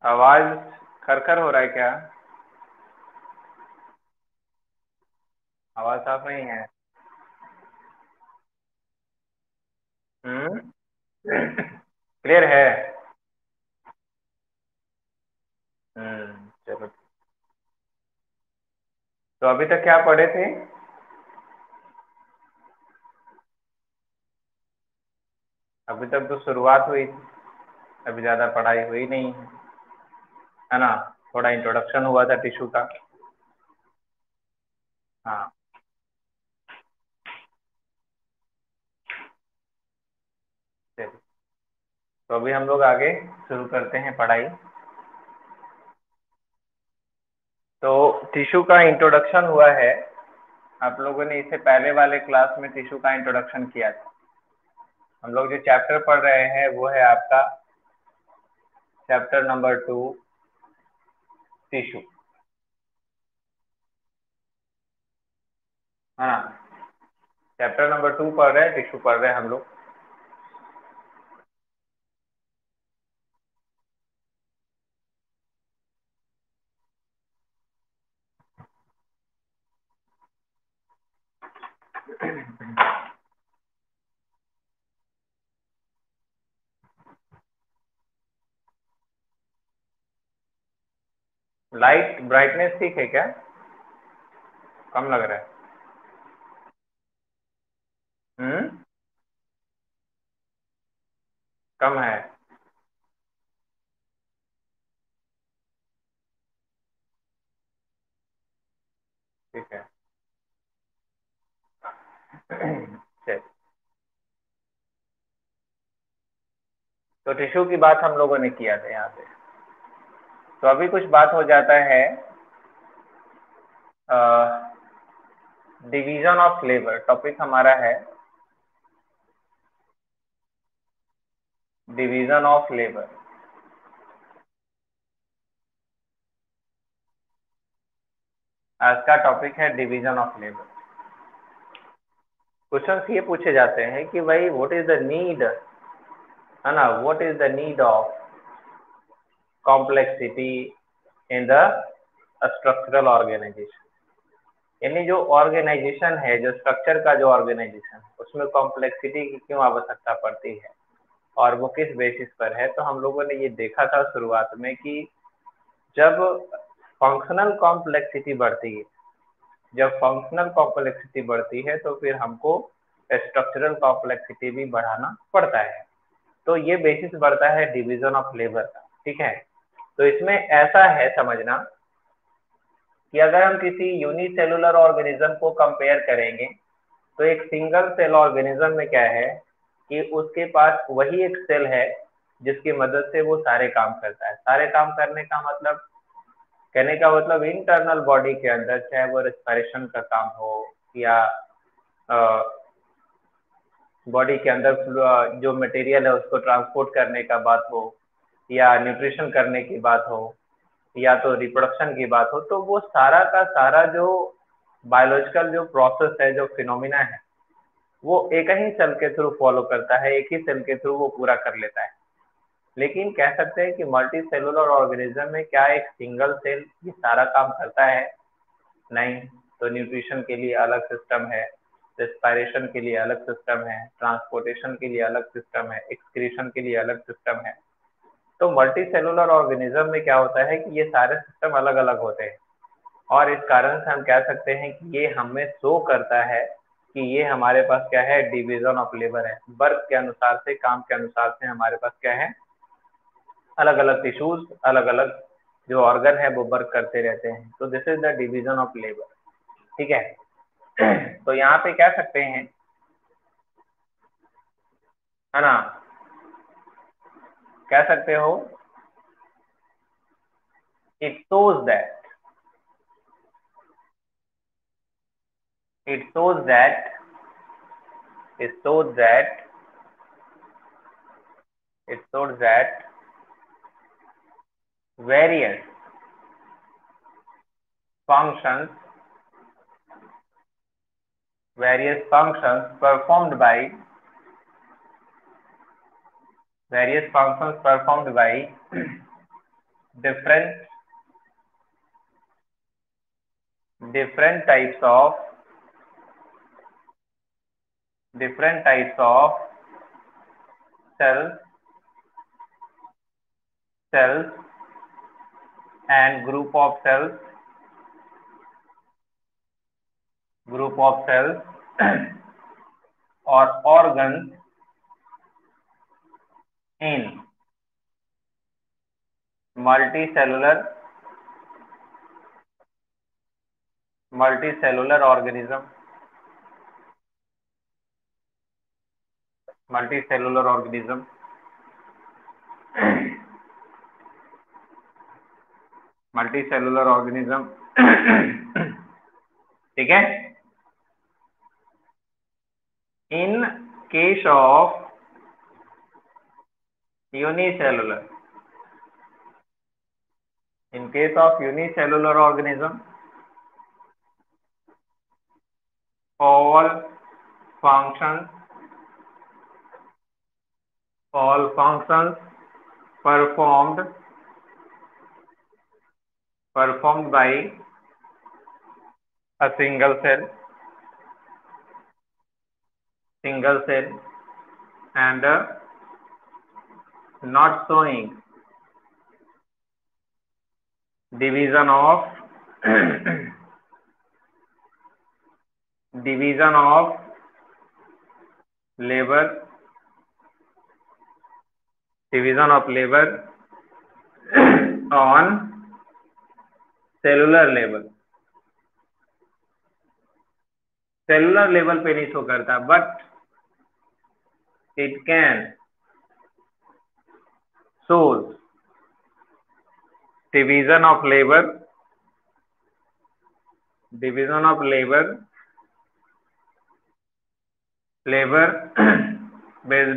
आवाज खरखर हो रहा है क्या? आवाज साफ नहीं है। हम्म। क्लियर है। चलो। तो अभी तक क्या पढ़े थे? अभी तक तो शुरुआत हुई थी। अभी ज्यादा पढ़ाई हुई नहीं है ना? थोड़ा इंट्रोडक्शन हुआ था टिश्यू का। हाँ। चलिए। तो अभी हम लोग आगे शुरू करते हैं पढ़ाई। तो टिश्यू का इंट्रोडक्शन हुआ है। आप लोगों ने इससे पहले वाले क्लास में टिश्यू का इंट्रोडक्शन किया था। हम लोग जो चैप्टर पढ़ रहे हैं वो है आपका चैप्टर नंबर 2, टिश्यू। है ना? चैप्टर नंबर 2 पढ़ रहे हैं, टिश्यू पढ़ रहे हैं हम लोग। लाइट ब्राइटनेस ठीक है क्या? कम लग रहा है। हम्म। कम है। ठीक है। चलिए। तो टिश्यू की बात हम लोगों ने किया था यहाँ पे। तो अभी कुछ बात हो जाता है डिवीजन ऑफ लेबर। टॉपिक हमारा है डिवीजन ऑफ लेबर। आज का टॉपिक है डिवीजन ऑफ लेबर। क्वेश्चंस ये पूछे जाते हैं कि भाई व्हाट इज द नीड, है ना, what is the need of complexity in the structural organisation. यानी जो ऑर्गेनाइजेशन है, जो स्ट्रक्चर का जो ऑर्गेनाइजेशन, उसमें कॉम्प्लेक्सिटी की क्यों आवश्यकता पड़ती है और वो किस बेसिस पर है। तो हम लोगों ने ये देखा था शुरुआत में कि जब फंक्शनल कॉम्प्लेक्सिटी बढ़ती है, जब फंक्शनल कॉम्प्लेक्सिटी बढ़ती है तो फिर हमको स्ट्रक्चरल कॉम्प्लेक्सिटी भी बढ़ाना पड़ता है। तो ये बेसिस बढ़ता है डिवीजन ऑफ लेबर का। ठीक है। तो इसमें ऐसा है समझना कि अगर हम किसी यूनिसेलुलर ऑर्गेनिज्म को कंपेयर करेंगे तो एक सिंगल सेल ऑर्गेनिज्म में क्या है कि उसके पास वही एक सेल है जिसकी मदद से वो सारे काम करता है। सारे काम करने का मतलब, कहने का मतलब इंटरनल बॉडी के अंदर, चाहे वो रेस्पिरेशन का काम हो या बॉडी के अंदर जो मटेरियल है उसको ट्रांसपोर्ट करने का बात हो, या न्यूट्रिशन करने की बात हो, या तो रिप्रोडक्शन की बात हो, तो वो सारा का सारा जो बायोलॉजिकल जो प्रोसेस है, जो फिनोमिना है, वो एक ही सेल के थ्रू फॉलो करता है, एक ही सेल के थ्रू वो पूरा कर लेता है। लेकिन कह सकते हैं कि मल्टी सेलुलर ऑर्गेनिज्म में क्या एक सिंगल सेल ये सारा काम करता है? नहीं। तो न्यूट्रिशन के लिए अलग सिस्टम है, रेस्पिरेशन के लिए अलग सिस्टम है, ट्रांसपोर्टेशन के लिए अलग सिस्टम है, एक्सक्रीशन के लिए अलग सिस्टम है। तो मल्टी सेलुलर ऑर्गेनिज्म में क्या होता है कि ये सारे सिस्टम अलग अलग होते हैं, और इस कारण से हम कह सकते हैं कि ये हमें शो करता है कि ये हमारे पास क्या है, डिवीजन ऑफ लेबर है। वर्क के अनुसार से, काम के अनुसार से हमारे पास क्या है, अलग अलग टिश्यूज, अलग अलग जो ऑर्गन है वो वर्क करते रहते हैं। तो this is the division of labour. ठीक है। तो यहाँ पे कह सकते हैं, है ना, कह सकते हो it shows that, it shows that it shows that it shows that various functions various functions performed by various functions performed by different different types of different types of cells cells and group of cells or organs in multicellular multicellular organism multicellular organism multicellular organism ठीक है. In case of unicellular organism, all functions performed by a single cell and not showing division of labor on cellular level पे नहीं show करता, but it can shows division of labor based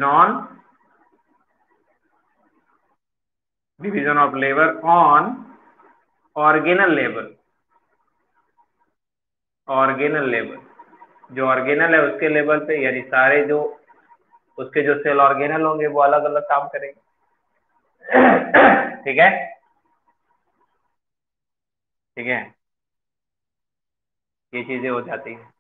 on division of labor on organelle level जो organelle है उसके level पे, यानी सारे जो उसके जो सेल ऑर्गेनल होंगे वो अलग अलग काम करेंगे. ठीक है. ये चीजें हो जाती है.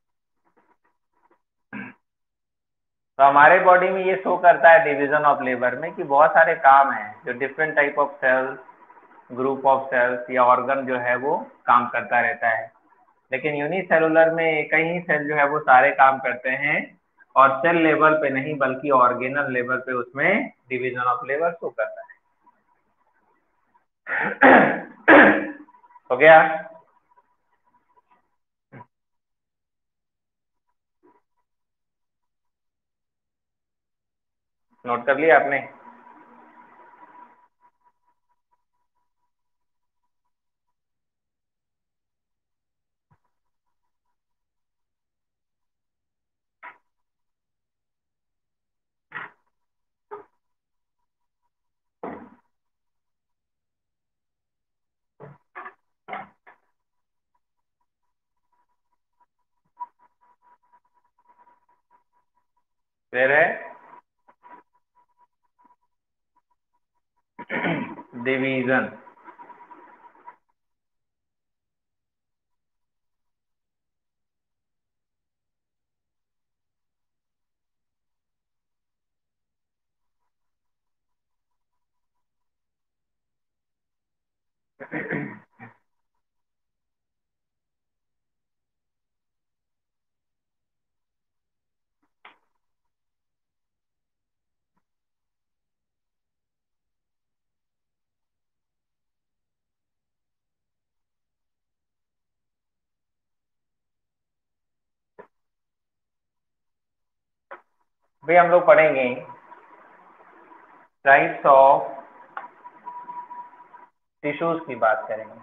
तो हमारे बॉडी में ये शो करता है डिवीजन ऑफ लेबर में कि बहुत सारे काम हैं जो different type of cells, group of cells या ऑर्गन जो है वो काम करता रहता है. लेकिन यूनिसेलुलर में एक ही सेल जो है वो सारे काम करते हैं और सेल लेवल पे नहीं बल्कि ऑर्गेनल लेवल पे उसमें डिवीजन ऑफ लेबर शो करता है. हो गया. नोट कर लिया आपने? फिर है डिवीजन. भाई हम लोग पढ़ेंगे टाइप्स ऑफ टिश्यूज की बात करेंगे.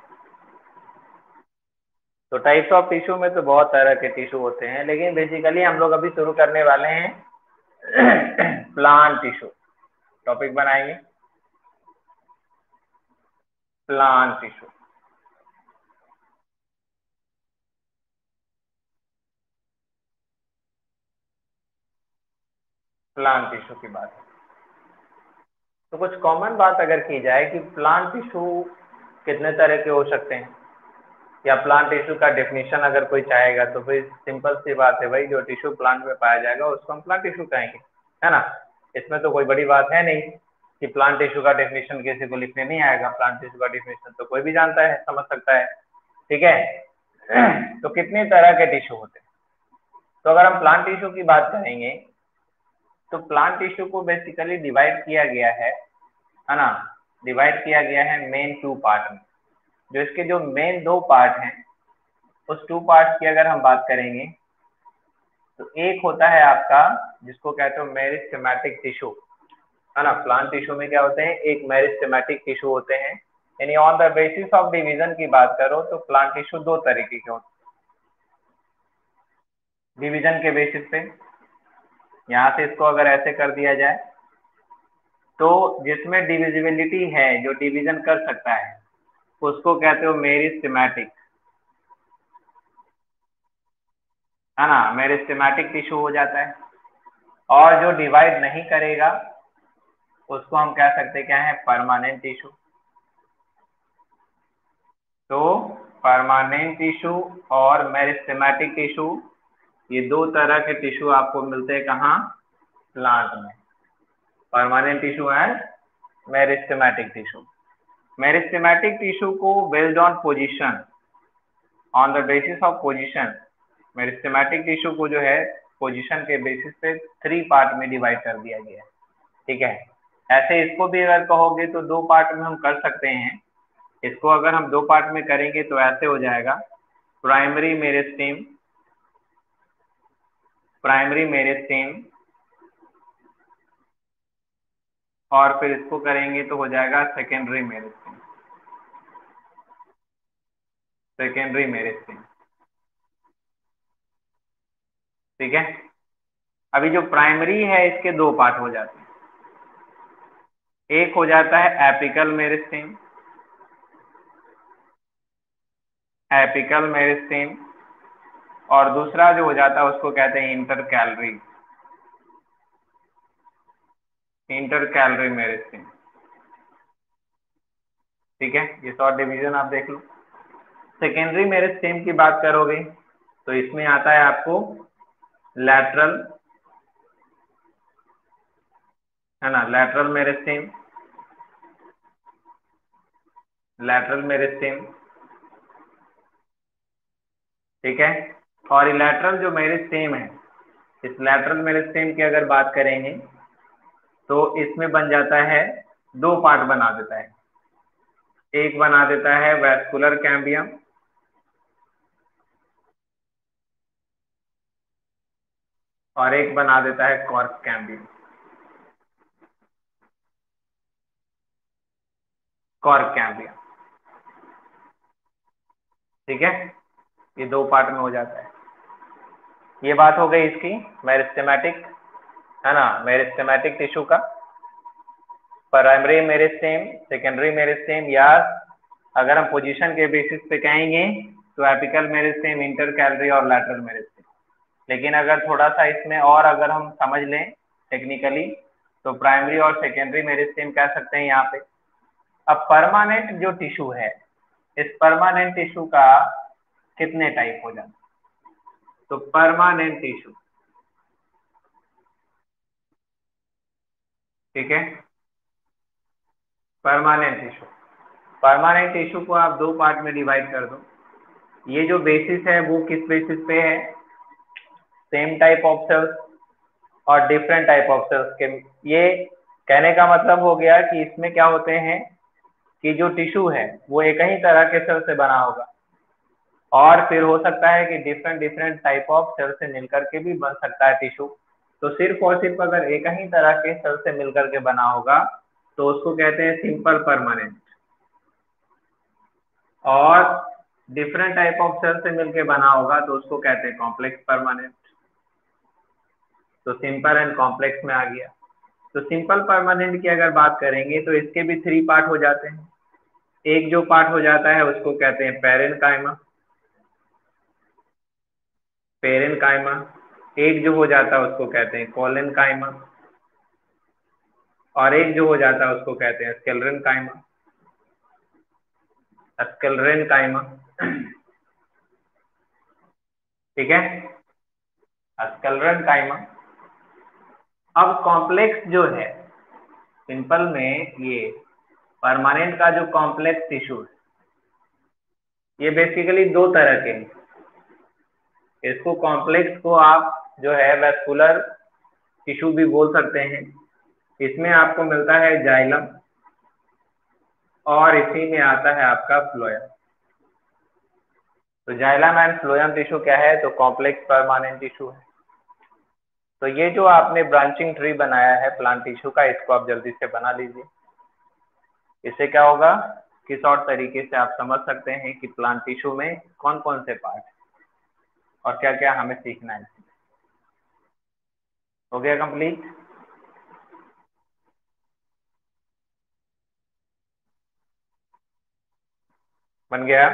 तो टाइप्स ऑफ टिश्यू में तो बहुत तरह के टिश्यू होते हैं, लेकिन बेसिकली हम लोग अभी शुरू करने वाले हैं प्लांट टिश्यू. टॉपिक बनाएंगे प्लांट टिश्यू. की बात है. तो कुछ कॉमन बात अगर की जाए कि प्लांट टिश्यू कितने तरह के हो सकते हैं? या प्लांट टिश्यू का डेफिनेशन अगर कोई चाहेगा तो फिर सिंपल सी बात है भाई, जो टिश्यू प्लांट में पाया जाएगा उसको हम प्लांट टिश्यू कहेंगे, है ना। इसमें तो कोई बड़ी बात है नहीं कि प्लांट टिश्यू का डेफिनेशन किसी को लिखने नहीं आएगा। प्लांट टिश्यू का डेफिनेशन तो कोई भी जानता है, समझ सकता है, ठीक है। तो कितने तरह के टिश्यू होते हैं? तो अगर हम प्लांट टिश्यू की बात करेंगे तो प्लांट टिश्यू को बेसिकली डिवाइड किया गया है ना। डिवाइड किया गया है मेन टू पार्ट में। जो इसके जो मेन दो पार्ट हैं, उस टू पार्ट की अगर हम बात करेंगे तो एक होता है आपका जिसको कहते हो मेरिस्टेमेटिक टिश्यू, है ना। प्लांट टिश्यू में क्या होते हैं, एक मेरिस्टेमेटिक टिश्यू होते हैं। यानी on the basis of division की बात करो तो प्लांट टिश्यू दो तरीके के होते हैं डिवीजन के बेसिस पे। यहाँ से इसको अगर ऐसे कर दिया जाए तो जिसमें डिविजिबिलिटी है, जो डिवीजन कर सकता है, उसको कहते हो मेरिस्टेमेटिक, है ना। मेरिस्टेमेटिक टिश्यू हो जाता है। और जो डिवाइड नहीं करेगा उसको हम कह सकते क्या है, परमानेंट टिश्यू। तो परमानेंट टिश्यू और मेरिस्टेमेटिक टिश्यू, ये दो तरह के टिश्यू आपको मिलते हैं कहाँ, प्लांट में। Permanent tissue and meristematic tissue. Meristematic tissue को based on position, on the basis of position, meristematic tissue को जो है पोजीशन के बेसिस पे थ्री पार्ट में डिवाइड कर दिया गया है, ठीक है। ऐसे इसको भी अगर कहोगे तो दो पार्ट में हम कर सकते हैं। इसको अगर हम दो पार्ट में करेंगे तो ऐसे हो जाएगा, प्राइमरी मेरिस्टेम, प्राइमरी मेरिस्टेम, और फिर इसको करेंगे तो हो जाएगा सेकेंडरी मेरिस्टेम, सेकेंडरी मेरिस्टेम, ठीक है। अभी जो प्राइमरी है इसके दो पार्ट हो जाते हैं। एक हो जाता है एपिकल मेरिस्टेम, एपिकल मेरिस्टेम, और दूसरा जो हो जाता है उसको कहते हैं इंटरकैलरी, इंटरकैलरी मेरिस्टेम, ठीक है। ये शॉर्ट डिवीजन आप देख लो। सेकेंडरी मेरिस्टेम की बात करोगे तो इसमें आता है आपको लैटरल, है ना, लैटरल मेरिस्टेम, लैटरल मेरिस्टेम, ठीक है। और ये लैटरल जो मेरिस्टेम है, इस लैटरल मेरिस्टेम की अगर बात करेंगे तो इसमें बन जाता है, दो पार्ट बना देता है। एक बना देता है वैस्कुलर कैम्बियम, और एक बना देता है कॉर्क कैम्बियम, कॉर्क कैम्बियम, ठीक है। ये दो पार्ट में हो जाता है। ये बात हो गई इसकी मेरिस्टेमेटिक, है ना, मेरिस्टेमेटिक टिश्यू का। प्राइमरी मेरिस्टेम, सेकेंडरी मेरिस्टेम, या अगर हम पोजीशन के बेसिस पे कहेंगे तो एपिकल मेरिस्टेम, इंटरकैलरी और लैटरल मेरिस्टेम। लेकिन अगर थोड़ा सा इसमें और अगर हम समझ लें टेक्निकली तो प्राइमरी और सेकेंडरी मेरिस्टेम कह सकते हैं यहाँ पे। अब परमानेंट जो टिश्यू है, इस परमानेंट टिश्यू का कितने टाइप हो जाते हैं? तो परमानेंट टिश्यू, ठीक है, परमानेंट टिश्यू, परमानेंट टिश्यू को आप दो पार्ट में डिवाइड कर दो। ये जो बेसिस है वो किस बेसिस पे है, सेम टाइप ऑफ सेल्स और डिफरेंट टाइप ऑफ सेल्स के। ये कहने का मतलब हो गया कि इसमें क्या होते हैं कि जो टिश्यू है वो एक ही तरह के सेल से बना होगा, और फिर हो सकता है कि different different type of cell से मिलकर के भी बन सकता है टिश्यू। तो सिर्फ और सिर्फ अगर एक ही तरह के सेल से मिलकर के बना होगा तो उसको कहते हैं सिंपल परमानेंट, और डिफरेंट टाइप ऑफ सेल से मिलकर बना होगा तो उसको कहते हैं कॉम्प्लेक्स परमानेंट। तो सिंपल एंड कॉम्प्लेक्स में आ गया। तो सिंपल परमानेंट की अगर बात करेंगे तो इसके भी थ्री पार्ट हो जाते हैं। एक जो पार्ट हो जाता है उसको कहते हैं पेरेन्काइमा, पेरेन्काइमा। एक जो हो जाता है उसको कहते हैं कोलेनकाइमा, और एक जो हो जाता है उसको कहते हैं स्क्लेरेन्काइमा। स्क्लेरेनकाइमा, ठीक है, स्क्लेरेनकाइमा। अब कॉम्प्लेक्स जो है, सिंपल में ये परमानेंट का जो कॉम्प्लेक्स टिश्यू है, ये बेसिकली दो तरह के हैं। इसको कॉम्प्लेक्स को आप जो है वैस्कुलर टिश्यू भी बोल सकते हैं। इसमें आपको मिलता है जाइलम और इसी में आता है आपका फ्लोएम। तो जाइलम एंड फ्लोएम टिश्यू क्या है, तो कॉम्प्लेक्स परमानेंट टिश्यू है। तो ये जो आपने ब्रांचिंग ट्री बनाया है प्लांट टिश्यू का, इसको आप जल्दी से बना लीजिए। इससे क्या होगा, किस और तरीके से आप समझ सकते हैं कि प्लांट टिश्यू में कौन कौन से पार्ट और क्या क्या हमें सीखना है। हो गया कंप्लीट? बन गया?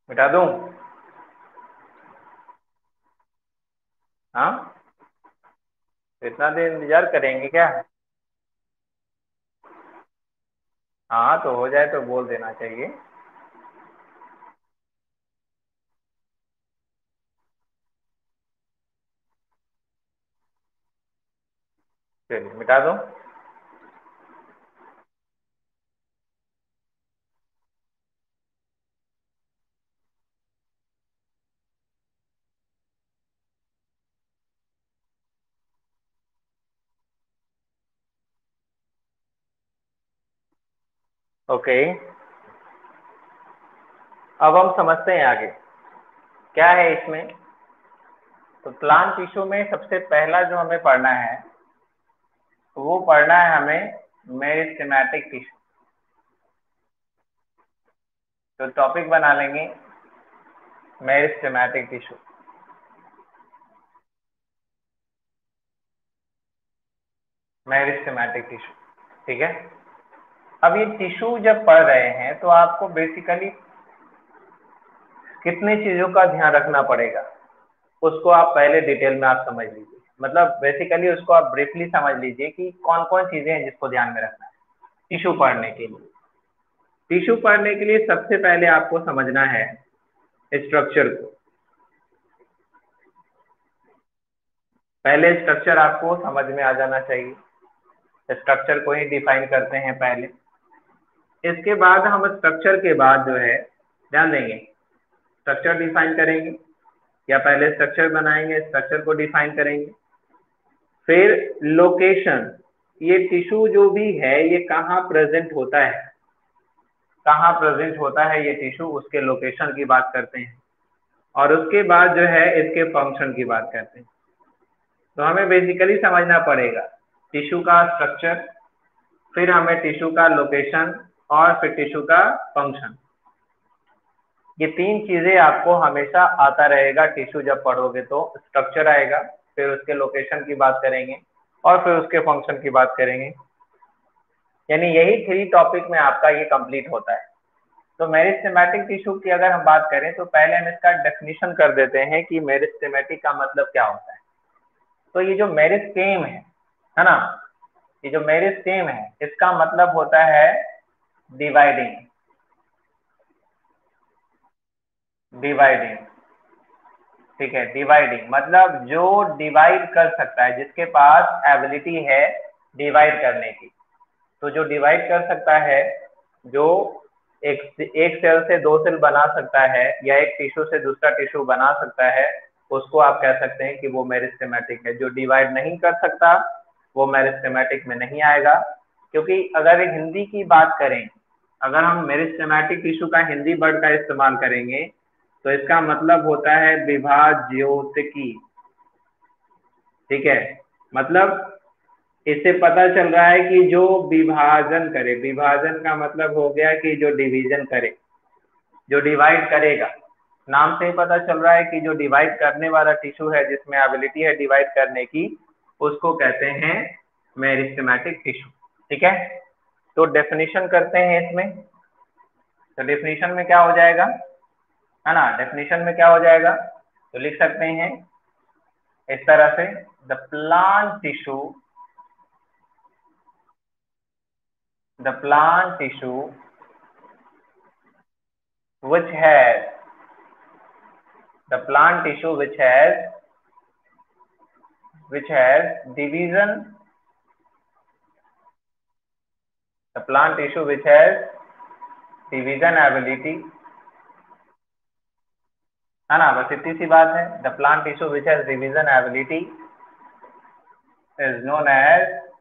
मिटा दूं? हाँ, इतना देर इंतजार करेंगे क्या? हाँ, तो हो जाए तो बोल देना चाहिए। चलिए मिटा दो। ओके, अब हम समझते हैं आगे क्या है इसमें। तो प्लांट टिश्यू में सबसे पहला जो हमें पढ़ना है, वो पढ़ना है हमें मेरिस्टेमेटिक टिश्यू। तो टॉपिक बना लेंगे मेरिस्टेमेटिक टिश्यू। मेरिस्टेमेटिक टिश्यू, ठीक है। अब ये टिश्यू जब पढ़ रहे हैं तो आपको बेसिकली कितनी चीजों का ध्यान रखना पड़ेगा, उसको आप पहले डिटेल में आप समझ लीजिए। मतलब बेसिकली उसको आप ब्रीफली समझ लीजिए कि कौन कौन चीजें हैं जिसको ध्यान में रखना है टिश्यू पढ़ने के लिए। टिश्यू पढ़ने के लिए सबसे पहले आपको समझना है स्ट्रक्चर को। पहले स्ट्रक्चर आपको समझ में आ जाना चाहिए। स्ट्रक्चर को ही डिफाइन करते हैं पहले। इसके बाद हम स्ट्रक्चर के बाद जो है ध्यान देंगे, स्ट्रक्चर डिफाइन करेंगे या पहले स्ट्रक्चर बनाएंगे, स्ट्रक्चर को डिफाइन करेंगे। फिर लोकेशन, ये टिश्यू जो भी है ये कहाँ प्रेजेंट होता है, कहाँ प्रेजेंट होता है ये टिश्यू, उसके लोकेशन की बात करते हैं। और उसके बाद जो है इसके फंक्शन की बात करते हैं। तो हमें बेसिकली समझना पड़ेगा टिश्यू का स्ट्रक्चर, फिर हमें टिश्यू का लोकेशन और फिर टिश्यू का फंक्शन। ये तीन चीजें आपको हमेशा आता रहेगा टिश्यू जब पढ़ोगे। तो स्ट्रक्चर आएगा, फिर उसके लोकेशन की बात करेंगे और फिर उसके फंक्शन की बात करेंगे। यानी यही 3 टॉपिक में आपका ये कंप्लीट होता है। तो मेरिस्टेमेटिक टिश्यू की अगर हम बात करें तो पहले हम इसका डेफिनेशन कर देते हैं कि मेरिस्टेमेटिक का मतलब क्या होता है। तो ये जो मेरिस्टेम है ना, ये जो मेरिस्टेम है इसका मतलब होता है डिवाइडिंग। डिवाइडिंग ठीक है, डिवाइडिंग मतलब जो डिवाइड कर सकता है, जिसके पास एबिलिटी है डिवाइड करने की। तो जो डिवाइड कर सकता है, जो एक सेल से दो सेल बना सकता है या एक टिश्यू से दूसरा टिश्यू बना सकता है, उसको आप कह सकते हैं कि वो मेरिस्टेमेटिक है। जो डिवाइड नहीं कर सकता वो मेरिस्टेमेटिक में नहीं आएगा। क्योंकि अगर हिंदी की बात करें, अगर हम मेरिस्टेमेटिक टिश्यू का हिंदी वर्ड का इस्तेमाल करेंगे तो इसका मतलब होता है विभाज्योतिकी। ठीक है, मतलब इससे पता चल रहा है कि जो विभाजन करे, विभाजन का मतलब हो गया कि जो डिवीजन करे, जो डिवाइड करेगा। नाम से ही पता चल रहा है कि जो डिवाइड करने वाला टिश्यू है, जिसमें एबिलिटी है डिवाइड करने की, उसको कहते हैं मेरिस्टेमेटिक टिश्यू। ठीक है, तो डेफिनेशन करते हैं इसमें। तो डेफिनेशन में क्या हो जाएगा, है ना, डेफिनेशन में क्या हो जाएगा, तो लिख सकते हैं इस तरह से, the plant tissue, the plant tissue which has the plant tissue which has division, the plant tissue which has division ability, है ना, बस इतनी सी बात है। The plant tissue which has division ability is known as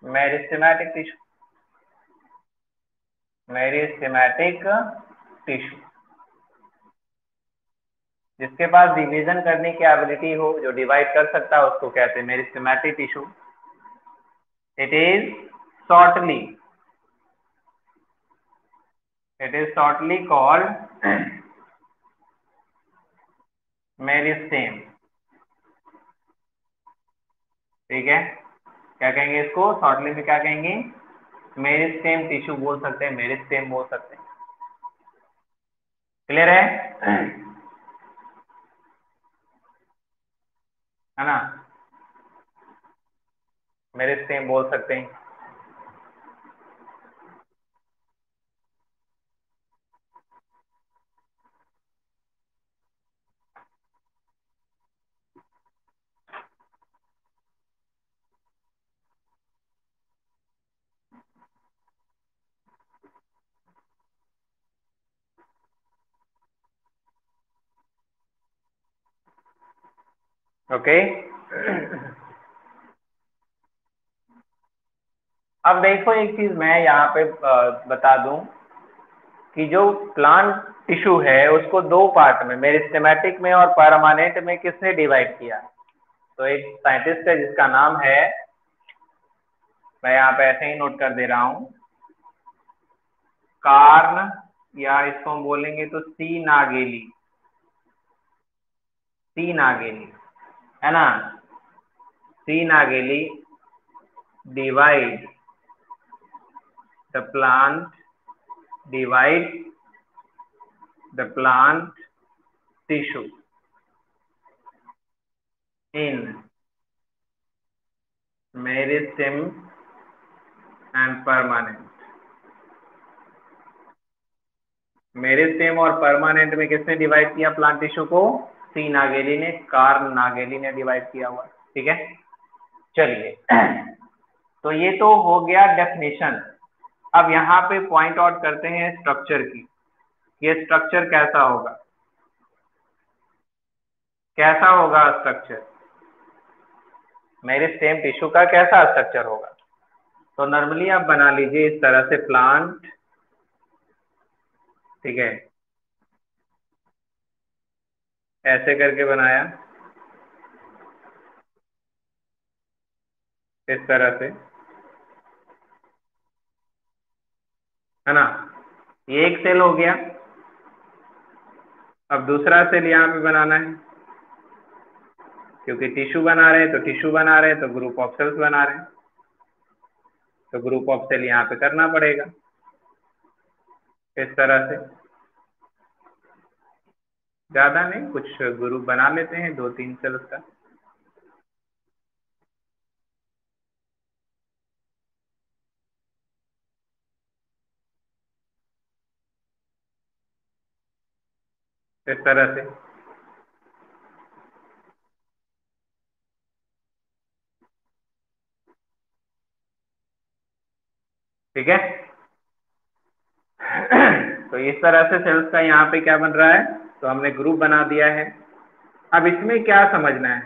meristematic tissue, meristematic tissue। जिसके पास division करने की ability हो, जो डिवाइड कर सकता है, उसको कहते हैं meristematic tissue. It is shortly called meristem. ठीक है, क्या कहेंगे इसको शॉर्टली में, क्या कहेंगे, मेरिस्टेम टिश्यू बोल सकते हैं, मेरिस्टेम बोल सकते हैं। क्लियर है ना, मेरिस्टेम बोल सकते हैं। ओके अब देखो एक चीज मैं यहाँ पे बता दूं कि जो प्लांट टिश्यू है उसको दो पार्ट में, मेरिस्टेमेटिक में और परमानेंट में, किसने डिवाइड किया। तो एक साइंटिस्ट है जिसका नाम है, मैं यहाँ पे ऐसे ही नोट कर दे रहा हूँ, कार्न, या इसको हम बोलेंगे तो सी नागेली, सी नागेली, है ना, C Nageli divide the plant, divide the plant tissue in meristem and permanent. Meristem और परमानेंट में किसने डिवाइड किया प्लांट टिश्यू को, सी नागेली ने, कार्ल नागेली ने डिवाइड किया हुआ। ठीक है, चलिए तो ये तो हो गया डेफिनेशन। अब यहाँ पे पॉइंट आउट करते हैं स्ट्रक्चर की, ये स्ट्रक्चर कैसा होगा, कैसा होगा स्ट्रक्चर, मेरिस्टेम टिश्यू का कैसा स्ट्रक्चर होगा। तो नॉर्मली आप बना लीजिए इस तरह से प्लांट। ठीक है, ऐसे करके बनाया, इस तरह से, है ना, ये एक सेल हो गया। अब दूसरा सेल यहाँ पे बनाना है, क्योंकि टिश्यू बना रहे हैं तो टिश्यू बना रहे हैं तो ग्रुप ऑफ सेल्स बना रहे हैं, तो ग्रुप ऑफ सेल यहाँ पे करना पड़ेगा इस तरह से। ज्यादा नहीं, कुछ ग्रुप बना लेते हैं दो तीन सेल्स का। इस तरह से, ठीक है। तो इस तरह से सेल्स का यहाँ पे क्या बन रहा है, तो हमने ग्रुप बना दिया है। अब इसमें क्या समझना है,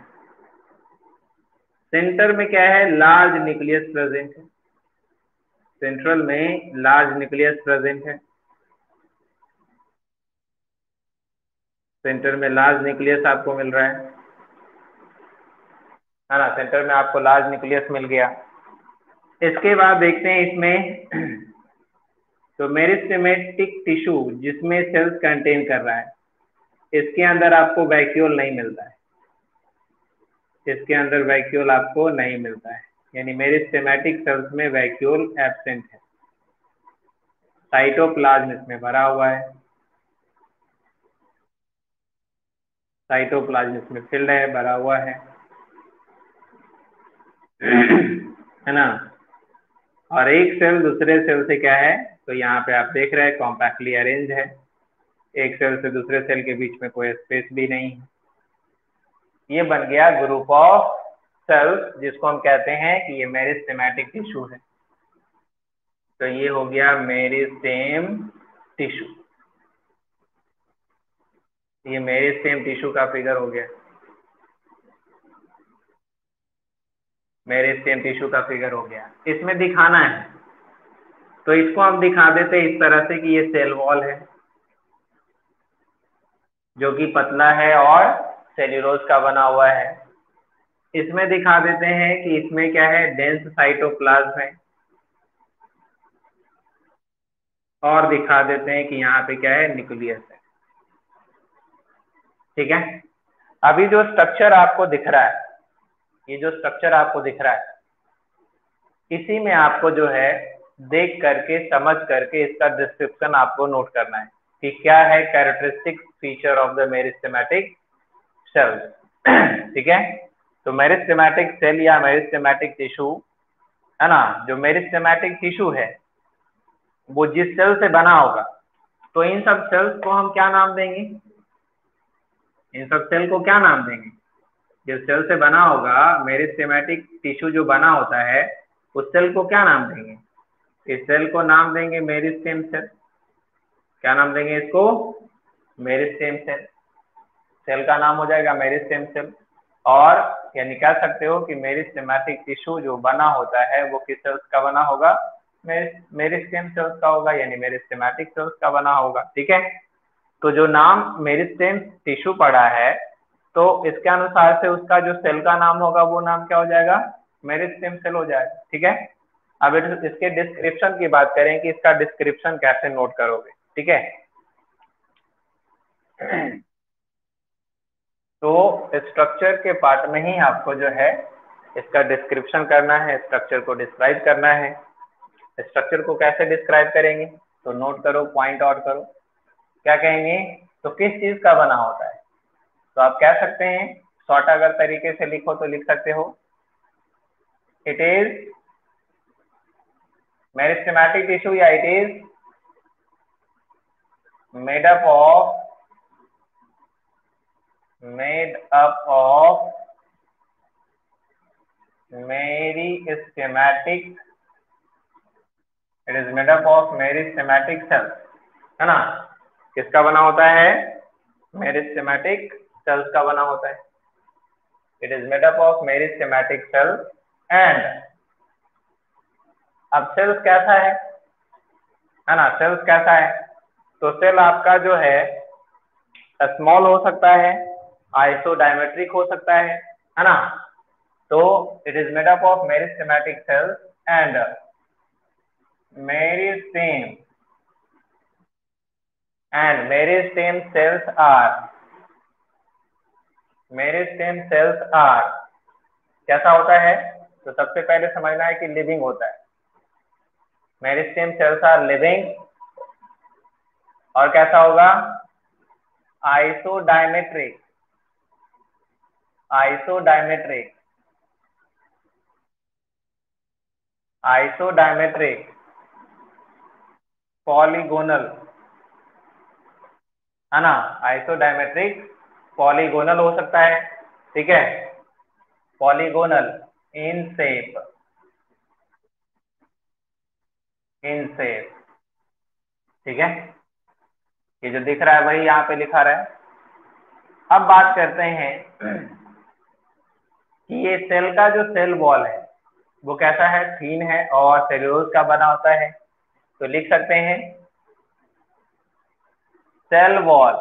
सेंटर में क्या है, लार्ज न्यूक्लियस प्रेजेंट है, सेंट्रल में लार्ज न्यूक्लियस प्रेजेंट है, सेंटर में लार्ज न्यूक्लियस आपको मिल रहा है ना, सेंटर में आपको लार्ज न्यूक्लियस मिल गया। इसके बाद देखते हैं इसमें, तो मेरिस्टेमेटिक टिश्यू जिसमें सेल्स कंटेन कर रहा है, इसके अंदर आपको वैक्यूल नहीं मिलता है, इसके अंदर वैक्यूल आपको नहीं मिलता है, यानी मेरिस्टेमेटिक सेल्स में वैक्यूल एब्सेंट है। साइटोप्लाज्म इसमें भरा हुआ है, साइटोप्लाज्म इसमें फिल्ड है, भरा हुआ है ना। और एक सेल दूसरे सेल से क्या है, तो यहाँ पे आप देख रहे हैं कॉम्पैक्टली अरेंज है, एक सेल से दूसरे सेल के बीच में कोई स्पेस भी नहीं है। ये बन गया ग्रुप ऑफ सेल्स जिसको हम कहते हैं कि ये मेरिस्टेमेटिक टिश्यू है। तो ये हो गया मेरिस्टेम टिश्यू, ये मेरिस्टेम टिश्यू का फिगर हो गया, मेरिस्टेम टिश्यू का फिगर हो गया। इसमें दिखाना है तो इसको हम दिखा देते हैं इस तरह से कि ये सेल वॉल है जो कि पतला है और सेल्यूलोज का बना हुआ है। इसमें दिखा देते हैं कि इसमें क्या है, डेंस साइटोप्लाज्म है, और दिखा देते हैं कि यहाँ पे क्या है, न्यूक्लियस है, ठीक है। अभी जो स्ट्रक्चर आपको दिख रहा है, ये जो स्ट्रक्चर आपको दिख रहा है, इसी में आपको जो है देख करके समझ करके इसका डिस्क्रिप्शन आपको नोट करना है कि क्या है characteristic feature of the meristematic cells, ठीक है। तो मेरिस्टेमेटिक सेल या मेरिस्टेमेटिक टिश्यू है ना, जो मेरिस्टेमेटिक टिश्यू है वो जिस सेल से बना होगा, तो इन सब सेल्स को हम क्या नाम देंगे, इन सब सेल को क्या नाम देंगे, जिस सेल से बना होगा मेरिस्टेमेटिक टिश्यू जो बना होता है, उस सेल को क्या नाम देंगे, इस सेल को नाम देंगे मेरिस्टेम सेल। क्या नाम देंगे इसको, मेरिस्टेम सेल, सेल का नाम हो जाएगा मेरिस्टेम सेल। और यानी कह सकते हो कि मेरिस्टेमेटिक टिश्यू जो बना होता है वो किस सेल्स का बना होगा, मेरिस्टेम सेल्स का होगा, यानी मेरिस्टेमेटिक सेल्स का बना होगा, ठीक है। तो जो नाम मेरिस्टेम टिश्यू पड़ा है, तो इसके अनुसार से उसका जो सेल का नाम होगा वो नाम क्या हो जाएगा, मेरिस्टेम सेल हो जाएगा, ठीक है। अब इसके डिस्क्रिप्शन की बात करें कि इसका डिस्क्रिप्शन कैसे नोट करोगे, ठीक है। तो स्ट्रक्चर के पार्ट में ही आपको जो है इसका डिस्क्रिप्शन करना है, स्ट्रक्चर को डिस्क्राइब करना है। स्ट्रक्चर को कैसे डिस्क्राइब करेंगे, तो नोट करो, पॉइंट आउट करो, क्या कहेंगे, तो किस चीज का बना होता है। तो आप कह सकते हैं, शॉर्ट अगर तरीके से लिखो तो लिख सकते हो, इट इज मेरिस्टेमेटिक टिश्यू या it is made up of made up of meristematic, it is made up of meristematic sales, है ना। किसका बना होता है, मेरिस्टेमेटिक सेल्स का बना होता है। It is made up of meristematic cells and, अब सेल्स कैसा है ना, सेल्स कैसा है, तो सेल आपका जो है स्मॉल हो सकता है, आइसोडायमेट्रिक हो सकता है ना। तो it is made up of meristematic cells and meristem, and meristem cells are, meristem cells are कैसा होता है, तो सबसे पहले समझना है कि लिविंग होता है, मेरिस्टेम सेल्स आर लिविंग, और कैसा होगा, आइसोडायमेट्रिक, आइसोडायमेट्रिक, आइसोडायमेट्रिक, पॉलीगोनल, है ना, आइसोडायमेट्रिक पॉलीगोनल हो सकता है, ठीक है, polygonal in shape, in shape, ठीक है, ये जो दिख रहा है वही यहाँ पे लिखा रहा है। अब बात करते हैं कि ये सेल का जो सेल वॉल है वो कैसा है, थीन है और सेल्यूलोज का बना होता है। तो लिख सकते हैं cell wall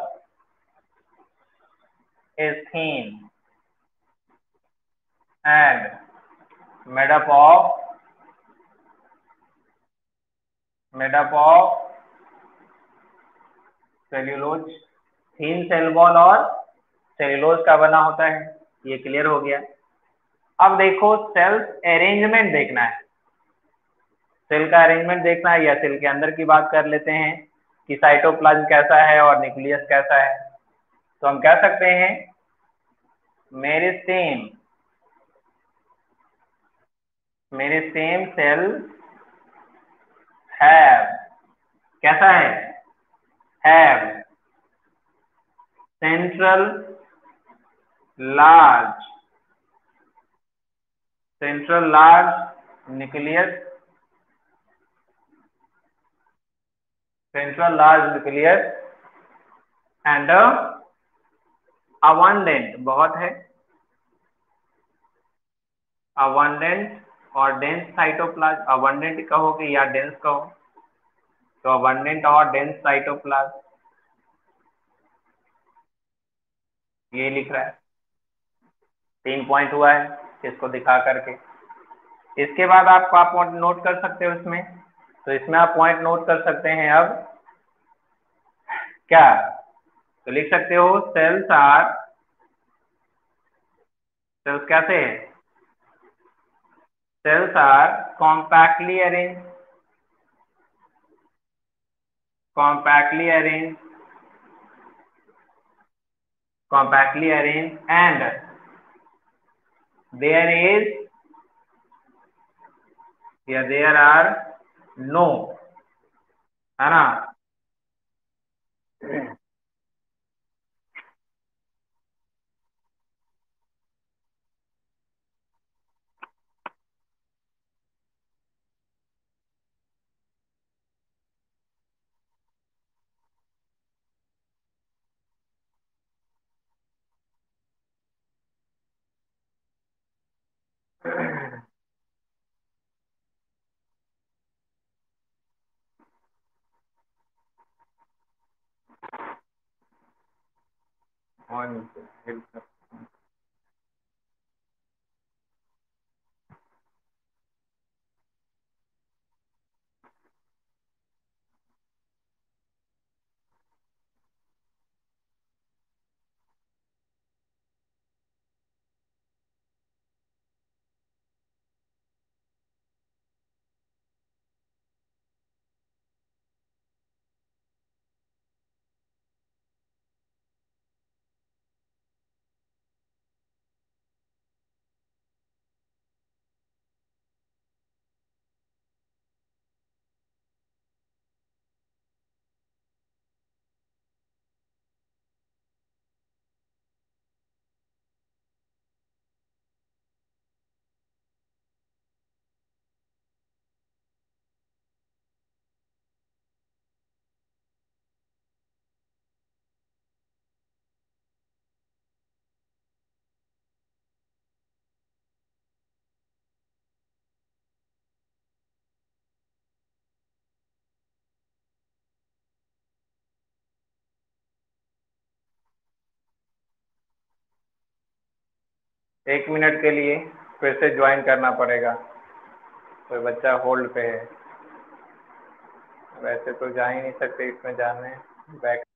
is thin and made up of cellulose, thin cell wall और सेल्यूलोज का बना होता है। ये क्लियर हो गया। अब देखो सेल्स अरेंजमेंट देखना है, सेल का अरेंजमेंट देखना है या सेल के अंदर की बात कर लेते हैं कि साइटोप्लाज्म कैसा है और न्यूक्लियस कैसा है। तो हम कह सकते हैं मेरिस्टेम, मेरिस्टेम सेल हैव, कैसा है, have central large, central large nucleus, central large nucleus and abundant, बहुत है, अबंडेंट और डेंस साइटोप्लाज्म, अबंडेंट कहोगे या डेंस कहो, तो अबंडेंट और डेंस साइटोप्लाज्म, ये लिख रहा है। 3 पॉइंट हुआ है इसको दिखा करके। इसके बाद आप नोट कर सकते हो इसमें, तो इसमें आप पॉइंट नोट कर सकते हैं। अब क्या, तो लिख सकते हो सेल्स आर, सेल्स कैसे है, cells are compactly arrange, compactly arrange, compactly arrange and there is या देयर आर नो, है ना, 1 मिनट के लिए फिर से ज्वाइन करना पड़ेगा, कोई बच्चा होल्ड पे है, वैसे तो जा ही नहीं सकते इसमें, जाने बैक